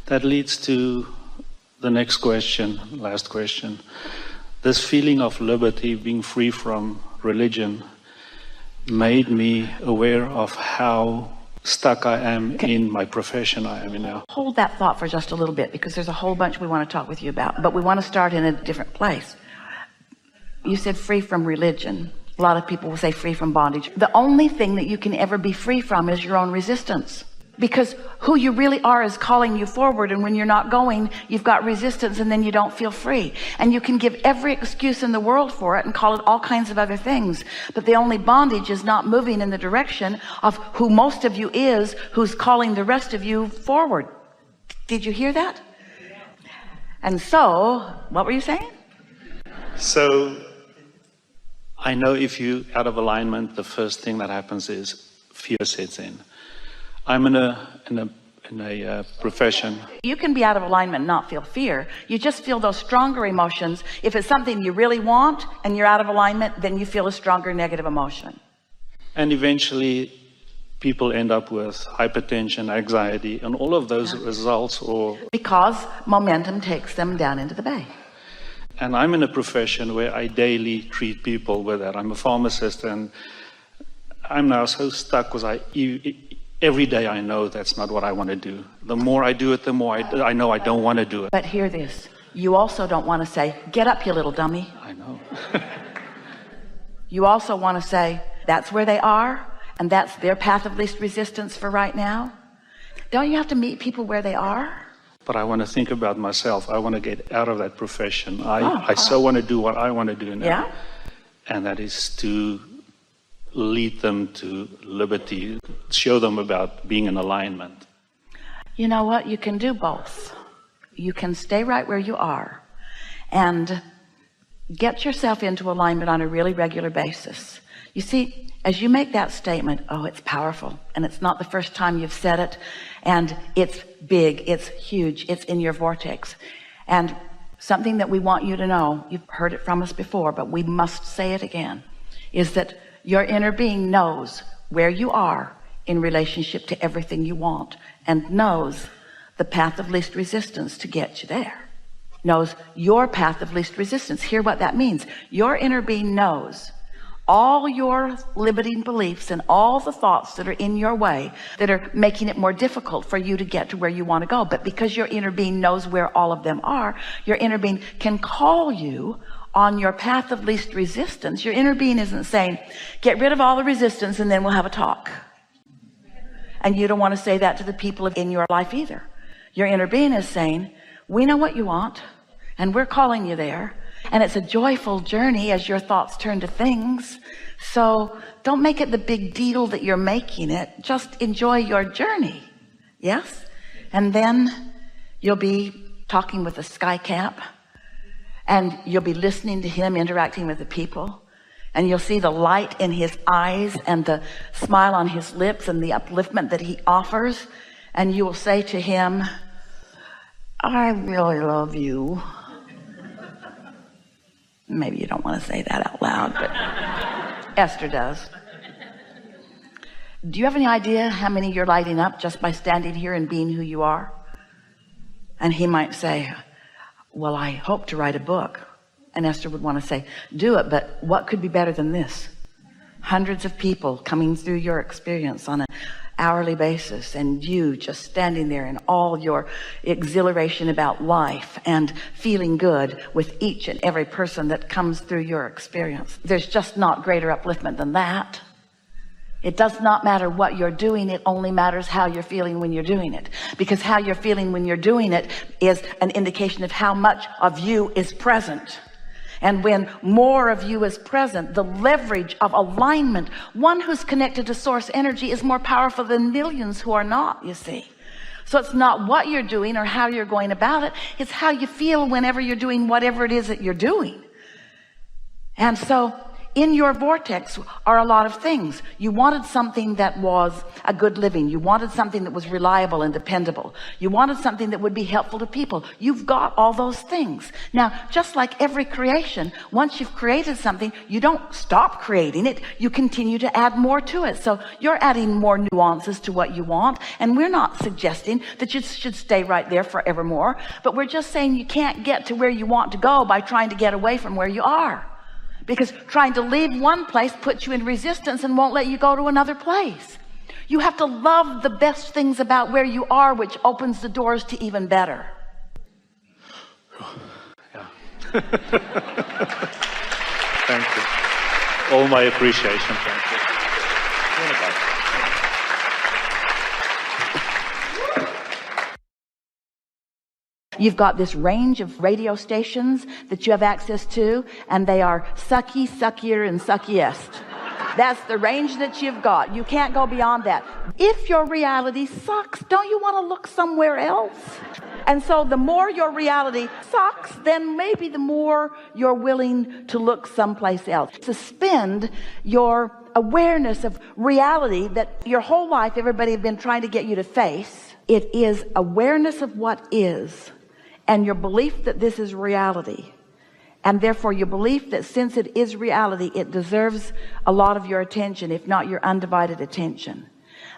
That leads to the next question, last question. This feeling of liberty, being free from religion, made me aware of how stuck I am in my profession I am in now. Hold that thought for just a little bit, because there's a whole bunch we want to talk with you about, but we want to start in a different place. You said free from religion. A lot of people will say free from bondage. The only thing that you can ever be free from is your own resistance, because who you really are is calling you forward, and when you're not going, you've got resistance, and then you don't feel free. And you can give every excuse in the world for it and call it all kinds of other things, but the only bondage is not moving in the direction of who most of you is, who's calling the rest of you forward. Did you hear that? And so, what were you saying? So I know if you're out of alignment, the first thing that happens is fear sets in. I'm in a profession. You can be out of alignment and not feel fear. You just feel those stronger emotions. If it's something you really want and you're out of alignment, then you feel a stronger negative emotion. And eventually people end up with hypertension, anxiety, and all of those results. Because momentum takes them down into the bay. And I'm in a profession where I daily treat people with that. I'm a pharmacist, and I'm now so stuck because every day I know that's not what I want to do. The more I do it, the more I know I don't want to do it. But hear this. You also don't want to say, get up, you little dummy. I know. You also want to say, that's where they are, and that's their path of least resistance for right now. Don't you have to meet people where they are? But I want to think about myself. I want to get out of that profession. I so want to do what I want to do now. Yeah? And that is to lead them to liberty, show them about being in alignment. You know what? You can do both. You can stay right where you are and get yourself into alignment on a really regular basis. You see, as you make that statement, oh, it's powerful, and it's not the first time you've said it, and it's big, it's huge, it's in your vortex. And something that we want you to know, you've heard it from us before, but we must say it again, is that your inner being knows where you are in relationship to everything you want, and knows the path of least resistance to get you there. Knows your path of least resistance. Hear what that means. Your inner being knows all your limiting beliefs and all the thoughts that are in your way that are making it more difficult for you to get to where you want to go. But because your inner being knows where all of them are, your inner being can call you on your path of least resistance. Your inner being isn't saying, get rid of all the resistance and then we'll have a talk. And you don't want to say that to the people in your life either. Your inner being is saying, we know what you want, and we're calling you there. And it's a joyful journey as your thoughts turn to things. So don't make it the big deal that you're making it. Just enjoy your journey. Yes? And then you'll be talking with a sky cap, and you'll be listening to him interacting with the people, and you'll see the light in his eyes and the smile on his lips and the upliftment that he offers. And you will say to him, I really love you. Maybe you don't want to say that out loud, but Esther does. Do you have any idea how many you're lighting up just by standing here and being who you are? And he might say, well, I hope to write a book. And Esther would want to say, do it, but what could be better than this? Hundreds of people coming through your experience on an hourly basis, and you just standing there in all your exhilaration about life and feeling good with each and every person that comes through your experience. There's just not greater upliftment than that. It does not matter what you're doing. It only matters how you're feeling when you're doing it, because how you're feeling when you're doing it is an indication of how much of you is present. And when more of you is present, the leverage of alignment, one who's connected to source energy is more powerful than millions who are not, you see. So it's not what you're doing or how you're going about it. It's how you feel whenever you're doing whatever it is that you're doing. And so in your vortex are a lot of things. You wanted something that was a good living. You wanted something that was reliable and dependable. You wanted something that would be helpful to people. You've got all those things. Now, just like every creation, once you've created something, you don't stop creating it. You continue to add more to it. So you're adding more nuances to what you want. And we're not suggesting that you should stay right there forevermore, but we're just saying you can't get to where you want to go by trying to get away from where you are, because trying to leave one place puts you in resistance and won't let you go to another place. You have to love the best things about where you are, which opens the doors to even better. Yeah. Thank you. All my appreciation. Thank you. You've got this range of radio stations that you have access to, and they are sucky, suckier, and suckiest. That's the range that you've got. You can't go beyond that. If your reality sucks, don't you want to look somewhere else? And so the more your reality sucks, then maybe the more you're willing to look someplace else. Suspend your awareness of reality that your whole life everybody has been trying to get you to face. It is awareness of what is, and your belief that this is reality, and therefore your belief that since it is reality, it deserves a lot of your attention, if not your undivided attention.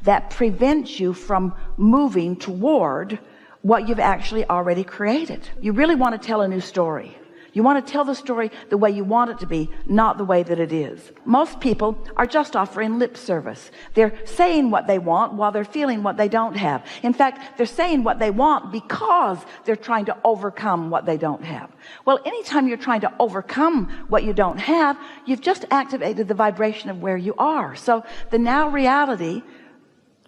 That prevents you from moving toward what you've actually already created. You really want to tell a new story. You want to tell the story the way you want it to be, not the way that it is. Most people are just offering lip service. They're saying what they want while they're feeling what they don't have. In fact, they're saying what they want because they're trying to overcome what they don't have. Well, anytime you're trying to overcome what you don't have, you've just activated the vibration of where you are. So the now reality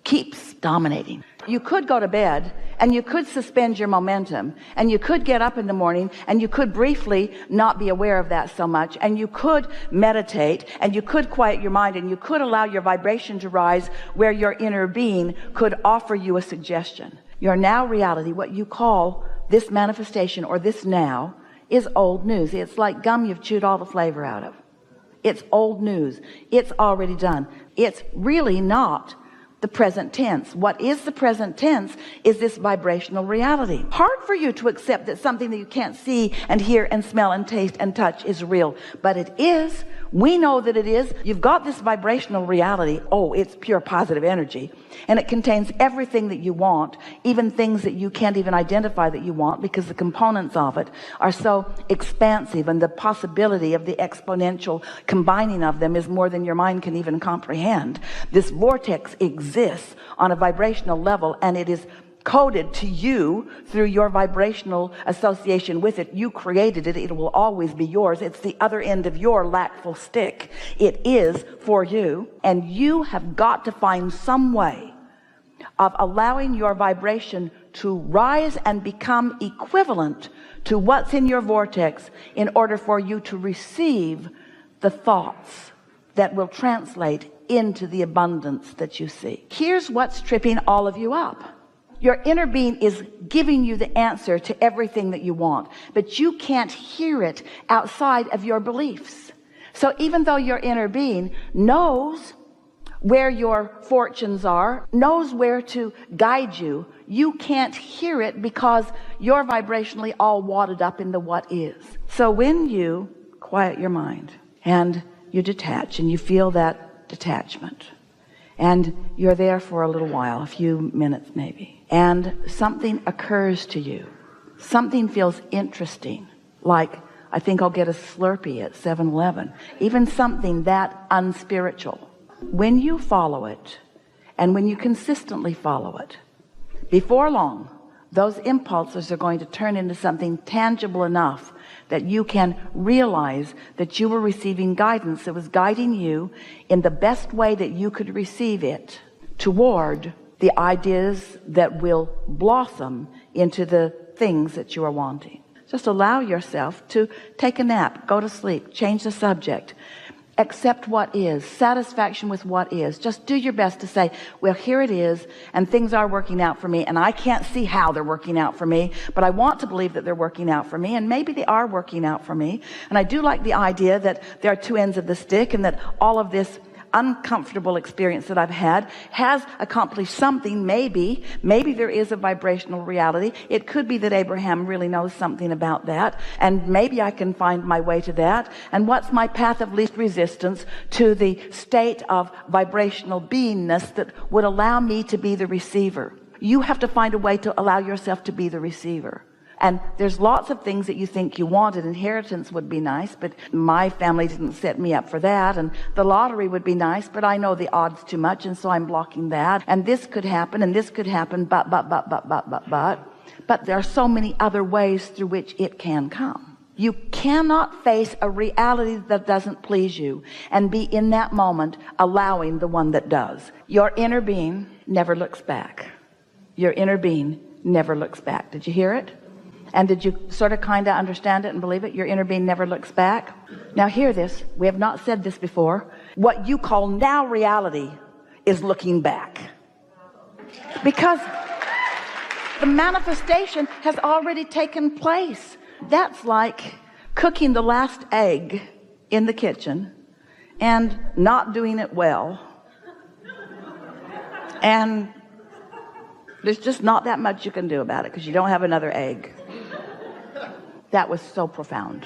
keeps dominating. You could go to bed and you could suspend your momentum, and you could get up in the morning and you could briefly not be aware of that so much, and you could meditate and you could quiet your mind, and you could allow your vibration to rise where your inner being could offer you a suggestion. Your now reality, what you call this manifestation or this now, is old news. It's like gum you've chewed all the flavor out of. It's old news. It's already done. It's really not the present tense. What is the present tense is this vibrational reality. Hard for you to accept that something that you can't see and hear and smell and taste and touch is real, but it is. We know that it is. You've got this vibrational reality. Oh, it's pure positive energy, and it contains everything that you want, even things that you can't even identify that you want, because the components of it are so expansive, and the possibility of the exponential combining of them is more than your mind can even comprehend. This vortex exists on a vibrational level, and it is coded to you through your vibrational association with it. You created it. It will always be yours. It's the other end of your lackful stick. It is for you, and you have got to find some way of allowing your vibration to rise and become equivalent to what's in your vortex in order for you to receive the thoughts that will translate into the abundance that you see. Here's what's tripping all of you up. Your inner being is giving you the answer to everything that you want, but you can't hear it outside of your beliefs. So even though your inner being knows where your fortunes are, knows where to guide you, you can't hear it because you're vibrationally all wadded up in the what is. So when you quiet your mind and you detach, and you feel that detachment, and you're there for a little while, a few minutes maybe, and something occurs to you, something feels interesting, like I think I'll get a Slurpee at 7-Eleven, even something that unspiritual. When you follow it, and when you consistently follow it, before long those impulses are going to turn into something tangible enough that you can realize that you were receiving guidance that was guiding you in the best way that you could receive it toward the ideas that will blossom into the things that you are wanting. Just allow yourself to take a nap, go to sleep, change the subject, accept what is, satisfaction with what is. Just do your best to say, well, here it is, and things are working out for me, and I can't see how they're working out for me, but I want to believe that they're working out for me, and maybe they are working out for me. And I do like the idea that there are two ends of the stick, and that all of this uncomfortable experience that I've had has accomplished something. Maybe there is a vibrational reality. It could be that Abraham really knows something about that, and maybe I can find my way to that. And what's my path of least resistance to the state of vibrational beingness that would allow me to be the receiver? You have to find a way to allow yourself to be the receiver. And there's lots of things that you think you wanted. Inheritance would be nice, but my family didn't set me up for that. And the lottery would be nice, but I know the odds too much, and so I'm blocking that. And this could happen, and this could happen, but there are so many other ways through which it can come. You cannot face a reality that doesn't please you and be in that moment allowing the one that does. Your inner being never looks back. Your inner being never looks back. Did you hear it? And did you sort of kind of understand it and believe it? Your inner being never looks back. Now hear this. We have not said this before. What you call now reality is looking back. Because the manifestation has already taken place. That's like cooking the last egg in the kitchen and not doing it well. And there's just not that much you can do about it because you don't have another egg. That was so profound.